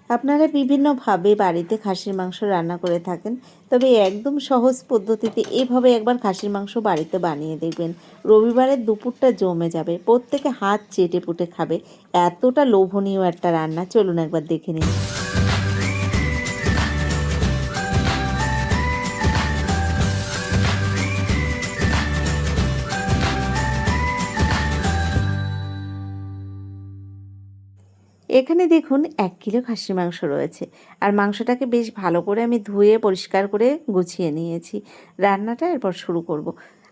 আপনারা বিভিন্নভাবে বাড়িতে খাসির মাংস রান্না করে থাকেন, তবে একদম সহজ পদ্ধতিতে এভাবে একবার খাসির মাংস বাড়িতে বানিয়ে দেখবেন। রবিবারের দুপুরটা জমে যাবে, প্রত্যেকে হাত চেটে পুটে খাবে। এতটা লোভনীয় একটা রান্না, চলুন একবার দেখে নিন। এখানে দেখুন 1 কিলো খাসির মাংস রয়েছে, আর মাংসটাকে বেশ ভালো করে আমি ধুয়ে পরিষ্কার করে গুছিয়ে নিয়েছি। রান্নাটা এরপর শুরু করব।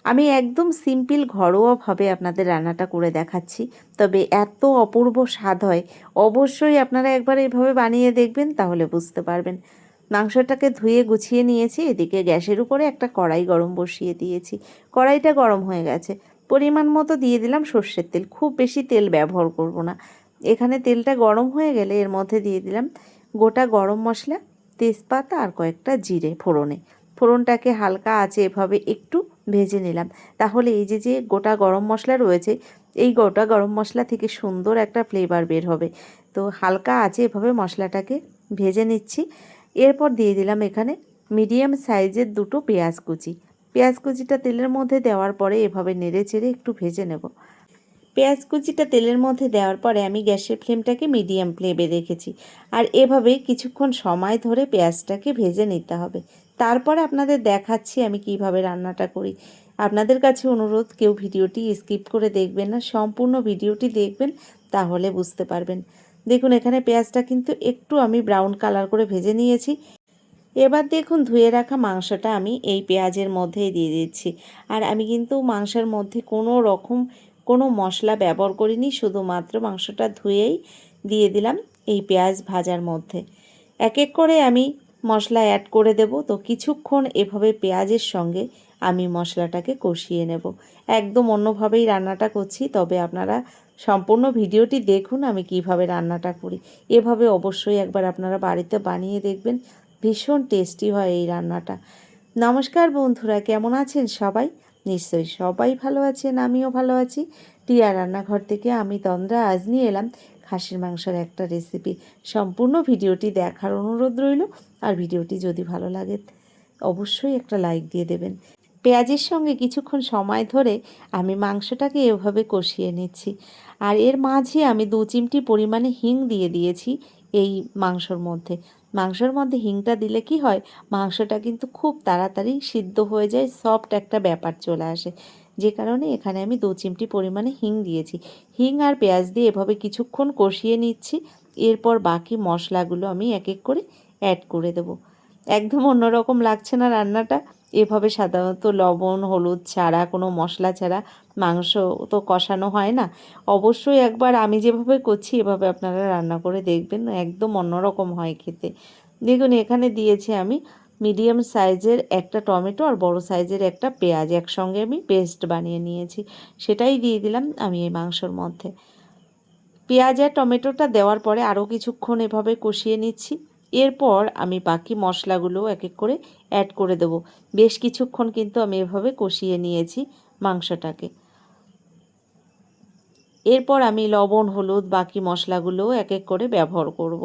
আমি একদম সিম্পল ঘরোয়াভাবে আপনাদের রান্নাটা করে দেখাচ্ছি, তবে এত অপূর্ব স্বাদ হয়। অবশ্যই আপনারা একবার এইভাবে বানিয়ে দেখবেন, তাহলে বুঝতে পারবেন। মাংসটাকে ধুয়ে গুছিয়ে নিয়েছি। এদিকে গ্যাসের উপরে একটা কড়াই গরম বসিয়ে দিয়েছি। কড়াইটা গরম হয়ে গেছে, পরিমাণ মতো দিয়ে দিলাম সর্ষের তেল। খুব বেশি তেল ব্যবহার করব না। এখানে তেলটা গরম হয়ে গেলে এর মধ্যে দিয়ে দিলাম গোটা গরম মশলা, তেজপাতা আর কয়েকটা জিরে ফোড়নে। ফোড়নটাকে হালকা আঁচে এভাবে একটু ভেজে নিলাম। তাহলে এই যে যে গোটা গরম মশলা রয়েছে, এই গোটা গরম মশলা থেকে সুন্দর একটা ফ্লেভার বের হবে। তো হালকা আঁচে এভাবে মশলাটাকে ভেজে নিচ্ছি। এরপর দিয়ে দিলাম এখানে মিডিয়াম সাইজের 2টো পেঁয়াজ কুচি। পেঁয়াজ কুচিটা তেলের মধ্যে দেওয়ার পরে এভাবে নেড়ে চেড়ে একটু ভেজে নেব। পেঁয়াজ কুচিটা তেলের মধ্যে দেওয়ার পরে আমি গ্যাসের ফ্লেমটাকে মিডিয়াম ফ্লেমে রেখেছি, আর এভাবে কিছুক্ষণ সময় ধরে পেঁয়াজটাকে ভেজে নিতে হবে। তারপরে আপনাদের দেখাচ্ছি আমি কিভাবে রান্নাটা করি। আপনাদের কাছে অনুরোধ, কেউ ভিডিওটি স্কিপ করে দেখবেন না, সম্পূর্ণ ভিডিওটি দেখবেন, তাহলে বুঝতে পারবেন। দেখুন এখানে পেঁয়াজটা কিন্তু একটু আমি ব্রাউন কালার করে ভেজে নিয়েছি। এবার দেখুন ধুয়ে রাখা মাংসটা আমি এই পেঁয়াজের মধ্যেই দিয়ে দিচ্ছি। আর আমি কিন্তু মাংসের মধ্যে কোনো মশলা ব্যবহার করিনি, শুধুমাত্র মাংসটা ধুয়েই দিয়ে দিলাম এই পেঁয়াজ ভাজার মধ্যে। এক এক করে আমি মশলা অ্যাড করে দেব। তো কিছুক্ষণ এভাবে পেঁয়াজের সঙ্গে আমি মশলাটাকে কষিয়ে নেব। একদম অন্যভাবেই রান্নাটা করছি, তবে আপনারা সম্পূর্ণ ভিডিওটি দেখুন আমি কিভাবে রান্নাটা করি। এভাবে অবশ্যই একবার আপনারা বাড়িতে বানিয়ে দেখবেন, ভীষণ টেস্টি হয় এই রান্নাটা। নমস্কার বন্ধুরা, কেমন আছেন সবাই? নিশ্চয়ই সবাই ভালো আছেন, আমিও ভালো আছি। টিয়া রান্নাঘর থেকে আমি তন্দ্রা আজ নিয়ে এলাম খাসির মাংসের একটা রেসিপি। সম্পূর্ণ ভিডিওটি দেখার অনুরোধ রইল, আর ভিডিওটি যদি ভালো লাগে অবশ্যই একটা লাইক দিয়ে দেবেন। পেঁয়াজের সঙ্গে কিছুক্ষণ সময় ধরে আমি মাংসটাকে এভাবে কষিয়ে নিচ্ছি, আর এর মাঝে আমি 2 চিমটি পরিমাণে হিং দিয়ে দিয়েছি এই মাংসর মধ্যে হিংটা দিলে কি হয়, মাংসটা কিন্তু খুব তাড়াতাড়ি সিদ্ধ হয়ে যায়, সফট একটা ব্যাপার চলে আসে। যে কারণে এখানে আমি 2 চিমটি পরিমাণে হিং দিয়েছি। হিং আর পেঁয়াজ দিয়ে এভাবে কিছুক্ষণ কষিয়ে নিচ্ছি। এরপর বাকি মশলাগুলো আমি এক এক করে অ্যাড করে দেব। একদম অন্যরকম লাগছে না রান্নাটা? এভাবে সাধারণত লবণ হলুদ ছাড়া, কোনো মশলা ছাড়া মাংস তো কষানো হয় না। অবশ্যই একবার আমি যেভাবে করছি এভাবে আপনারা রান্না করে দেখবেন, একদম অন্যরকম হয় খেতে। দেখুন এখানে দিয়েছি আমি মিডিয়াম সাইজের একটা টমেটো আর বড় সাইজের একটা পেঁয়াজ একসঙ্গে আমি পেস্ট বানিয়ে নিয়েছি, সেটাই দিয়ে দিলাম আমি এই মাংসর মধ্যে। পেঁয়াজ আর টমেটোটা দেওয়ার পরে আরও কিছুক্ষণ এভাবে কষিয়ে নিচ্ছি। এরপর আমি বাকি মশলাগুলো এক এক করে অ্যাড করে দেব। বেশ কিছুক্ষণ কিন্তু আমি এভাবে কষিয়ে নিয়েছি মাংসটাকে। এরপর আমি লবণ হলুদ বাকি মশলাগুলোও এক এক করে ব্যবহার করব।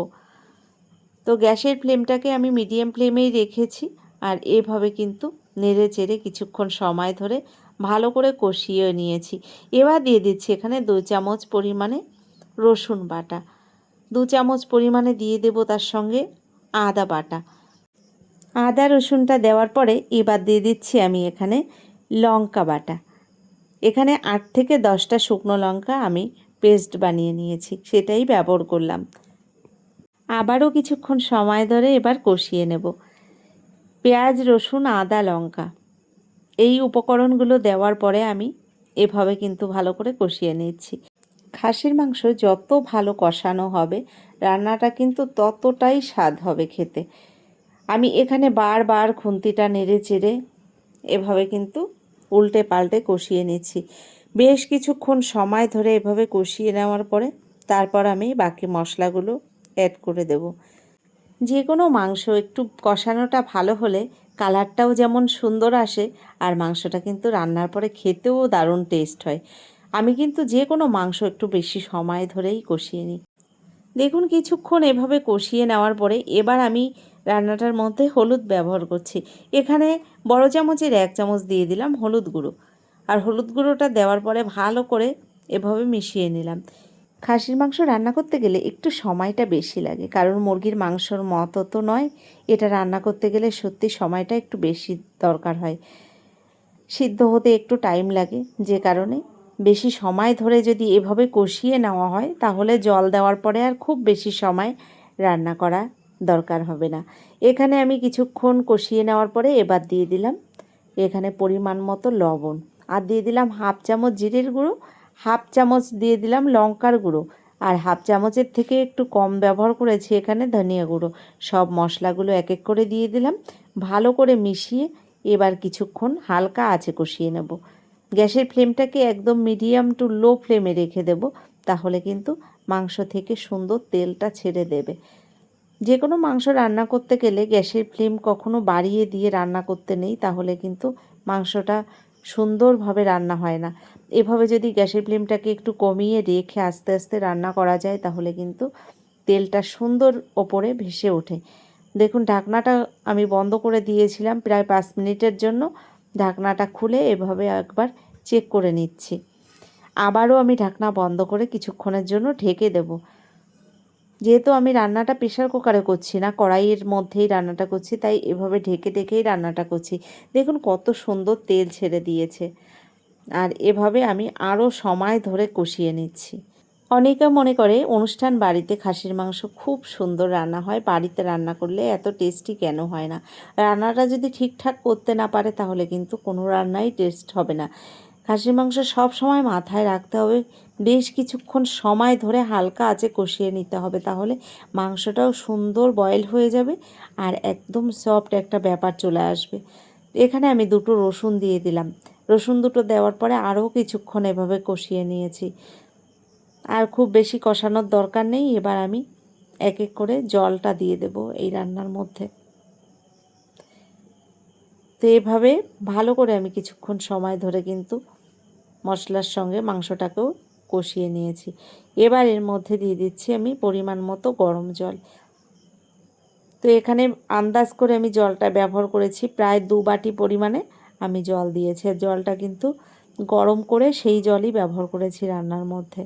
তো গ্যাসের ফ্লেমটাকে আমি মিডিয়াম ফ্লেমেই রেখেছি, আর এভাবে কিন্তু নেড়ে চেড়ে কিছুক্ষণ সময় ধরে ভালো করে কষিয়ে নিয়েছি। এবার দিয়ে দিচ্ছি এখানে 2 চামচ পরিমাণে রসুন বাটা। 2 চামচ পরিমাণে দিয়ে দেব তার সঙ্গে আদা বাটা। আদা রসুনটা দেওয়ার পরে এবার দিয়ে দিচ্ছি আমি এখানে লঙ্কা বাটা। এখানে 8 থেকে 10টা শুকনো লঙ্কা আমি পেস্ট বানিয়ে নিয়েছি, সেটাই ব্যবহার করলাম। আবারও কিছুক্ষণ সময় ধরে এবার কষিয়ে নেব। পেঁয়াজ রসুন আদা লঙ্কা এই উপকরণগুলো দেওয়ার পরে আমি এভাবে কিন্তু ভালো করে কষিয়ে নিচ্ছি। খাসির মাংস যত ভালো কষানো হবে রান্নাটা কিন্তু ততটাই স্বাদ হবে খেতে। আমি এখানে বারবার খুন্তিটা নেড়ে চেড়ে এভাবে কিন্তু উল্টে পাল্টে কষিয়ে নিচ্ছি। বেশ কিছুক্ষণ সময় ধরে এভাবে কষিয়ে নেওয়ার পরে তারপর আমি বাকি মশলাগুলো অ্যাড করে দেব। যে কোনো মাংস একটু কষানোটা ভালো হলে কালারটাও যেমন সুন্দর আসে, আর মাংসটা কিন্তু রান্নার পরে খেতেও দারুণ টেস্ট হয়। আমি কিন্তু যে কোনো মাংস একটু বেশি সময় ধরেই কষিয়ে নিই। দেখুন কিছুক্ষণ এভাবে কষিয়ে নেওয়ার পরে এবার আমি রান্নাটার মধ্যে হলুদ ব্যবহার করছি। এখানে বড় চামচের 1 চামচ দিয়ে দিলাম হলুদ গুঁড়ো। আর হলুদ গুঁড়োটা দেওয়ার পরে ভালো করে এভাবে মিশিয়ে নিলাম। খাসির মাংস রান্না করতে গেলে একটু সময়টা বেশি লাগে, কারণ মুরগির মাংসর মতো তো নয়। এটা রান্না করতে গেলে সত্যি সময়টা একটু বেশি দরকার হয়, সিদ্ধ হতে একটু টাইম লাগে। যে কারণে বেশি সময় ধরে যদি এভাবে কষিয়ে নেওয়া হয় তাহলে জল দেওয়ার পরে আর খুব বেশি সময় রান্না করা দরকার হবে না। এখানে আমি কিছুক্ষণ কষিয়ে নেওয়ার পরে এবার দিয়ে দিলাম এখানে পরিমাণ মতো লবণ, আর দিয়ে দিলাম 1/2 চামচ জিরের গুঁড়ো, 1/2 চামচ দিয়ে দিলাম লঙ্কার গুঁড়ো, আর 1/2 চামচের থেকে একটু কম ব্যবহার করেছি এখানে ধনিয়া গুঁড়ো। সব মশলাগুলো এক এক করে দিয়ে দিলাম, ভালো করে মিশিয়ে এবার কিছুক্ষণ হালকা আঁচে কষিয়ে নেব। গ্যাসের ফ্লেমটাকে একদম মিডিয়াম টু লো ফ্লেমে রেখে দেব, তাহলে কিন্তু মাংস থেকে সুন্দর তেলটা ছেড়ে দেবে। যে কোনো মাংস রান্না করতে গেলে গ্যাসের ফ্লেম কখনো বাড়িয়ে দিয়ে রান্না করতে নেই, তাহলে কিন্তু মাংসটা সুন্দরভাবে রান্না হয় না। এভাবে যদি গ্যাসের ফ্লেমটাকে একটু কমিয়ে রেখে আস্তে আস্তে রান্না করা যায় তাহলে কিন্তু তেলটা সুন্দর ওপরে ভেসে ওঠে। দেখুন ঢাকনাটা আমি বন্ধ করে দিয়েছিলাম প্রায় 5 মিনিটের জন্য। ঢাকনাটা খুলে এভাবে একবার চেক করে নিচ্ছি। আবারও আমি ঢাকনা বন্ধ করে কিছুক্ষণের জন্য ঢেকে দেব। যেহেতু আমি রান্নাটা প্রেশার কুকারে করছি না, কড়াইয়ের মধ্যেই রান্নাটা করছি, তাই এভাবে ঢেকে ঢেকেই রান্নাটা করছি। দেখুন কত সুন্দর তেল ছেড়ে দিয়েছে। আর এভাবে আমি আরও সময় ধরে কষিয়ে নিচ্ছি। অনেকে মনে করে অনুষ্ঠান বাড়িতে খাসির মাংস খুব সুন্দর রান্না হয়, বাড়িতে রান্না করলে এত টেস্টি কেন হয় না। রান্নাটা যদি ঠিকঠাক করতে না পারে তাহলে কিন্তু কোনো রান্নাই টেস্ট হবে না। খাসির মাংস সব সময় মাথায় রাখতে হবে, বেশ কিছুক্ষণ সময় ধরে হালকা আঁচে কষিয়ে নিতে হবে, তাহলে মাংসটাও সুন্দর বয়েল হয়ে যাবে আর একদম সফট একটা ব্যাপার চলে আসবে। এখানে আমি 2টো রসুন দিয়ে দিলাম। রসুন 2টো দেওয়ার পরে আরও কিছুক্ষণ এভাবে কষিয়ে নিয়েছি। আর খুব বেশি কষানোর দরকার নেই। এবার আমি এক এক করে জলটা দিয়ে দেব এই রান্নার মধ্যে। তো এভাবে ভালো করে আমি কিছুক্ষণ সময় ধরে কিন্তু মশলার সঙ্গে মাংসটাকেও কষিয়ে নিয়েছি। এবার এর মধ্যে দিয়ে দিচ্ছি আমি পরিমাণ মতো গরম জল। তো এখানে আন্দাজ করে আমি জলটা ব্যবহার করেছি, প্রায় 2 বাটি পরিমাণে আমি জল দিয়েছি। জলটা কিন্তু গরম করে সেই জলই ব্যবহার করেছি রান্নার মধ্যে।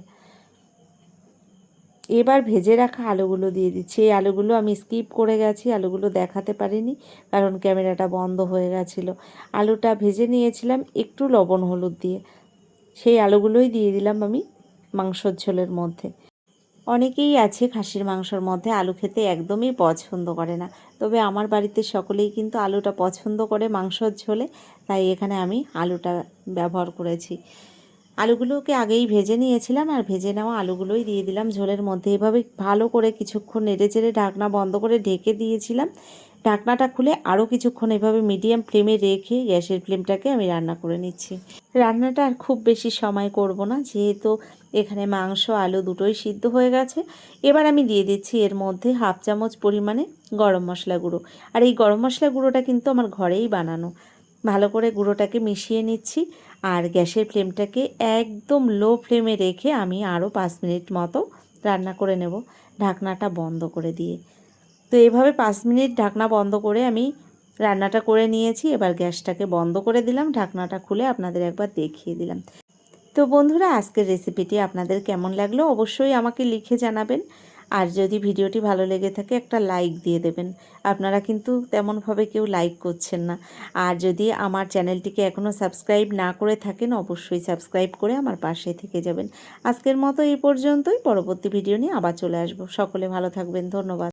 এবার ভেজে রাখা আলুগুলো দিয়ে দিচ্ছি। এই আলুগুলো আমি স্কিপ করে গেছি, আলুগুলো দেখাতে পারিনি কারণ ক্যামেরাটা বন্ধ হয়ে গেছিলো। আলুটা ভেজে নিয়েছিলাম একটু লবণ হলুদ দিয়ে, সেই আলুগুলোই দিয়ে দিলাম আমি মাংসর ঝোলের মধ্যে। অনেকেই আছে খাসির মাংসর মধ্যে আলু খেতে একদমই পছন্দ করে না, তবে আমার বাড়িতে সকলেই কিন্তু আলুটা পছন্দ করে মাংসর ঝোলে, তাই এখানে আমি আলুটা ব্যবহার করেছি। আলুগুলোকে আগেই ভেজে নিয়েছিলাম, আর ভেজে নেওয়া আলুগুলোই দিয়ে দিলাম ঝোলের মধ্যে। এভাবে ভালো করে কিছুক্ষণ নেড়েচেড়ে ঢাকনা বন্ধ করে ঢেকে দিয়েছিলাম। ঢাকনাটা খুলে আরও কিছুক্ষণ এভাবে মিডিয়াম ফ্লেমে রেখে গ্যাসের ফ্লেমটাকে আমি রান্না করে নিচ্ছি। রান্নাটা আর খুব বেশি সময় করব না, যেহেতু এখানে মাংস আলু দুটোই সিদ্ধ হয়ে গেছে। এবার আমি দিয়ে দিচ্ছি এর মধ্যে 1/2 চামচ পরিমাণে গরম মশলা গুঁড়ো। আর এই গরম মশলা গুঁড়োটা কিন্তু আমার ঘরেই বানানো। ভালো করে গুঁড়োটাকে মিশিয়ে নিচ্ছি, আর গ্যাসের ফ্লেমটাকে একদম লো ফ্লেমে রেখে আমি আরও 5 মিনিট মতো রান্না করে নেব ঢাকনাটা বন্ধ করে দিয়ে। তো এভাবে 5 মিনিট ঢাকনা বন্ধ করে আমি রান্নাটা করে নিয়েছি। এবার গ্যাসটাকে বন্ধ করে দিলাম, ঢাকনাটা খুলে আপনাদের একবার দেখিয়ে দিলাম। তো বন্ধুরা, আজকের রেসিপিটি আপনাদের কেমন লাগলো অবশ্যই আমাকে লিখে জানাবেন। আর যদি ভিডিওটি ভালো লেগে থাকে একটা লাইক দিয়ে দেবেন। আপনারা কিন্তু তেমনভাবে কেউ লাইক করছেন না। আর যদি আমার চ্যানেলটিকে এখনও সাবস্ক্রাইব না করে থাকেন অবশ্যই সাবস্ক্রাইব করে আমার পাশে থেকে যাবেন। আজকের মতো এই পর্যন্তই, পরবর্তী ভিডিও নিয়ে আবার চলে আসব। সকলে ভালো থাকবেন, ধন্যবাদ।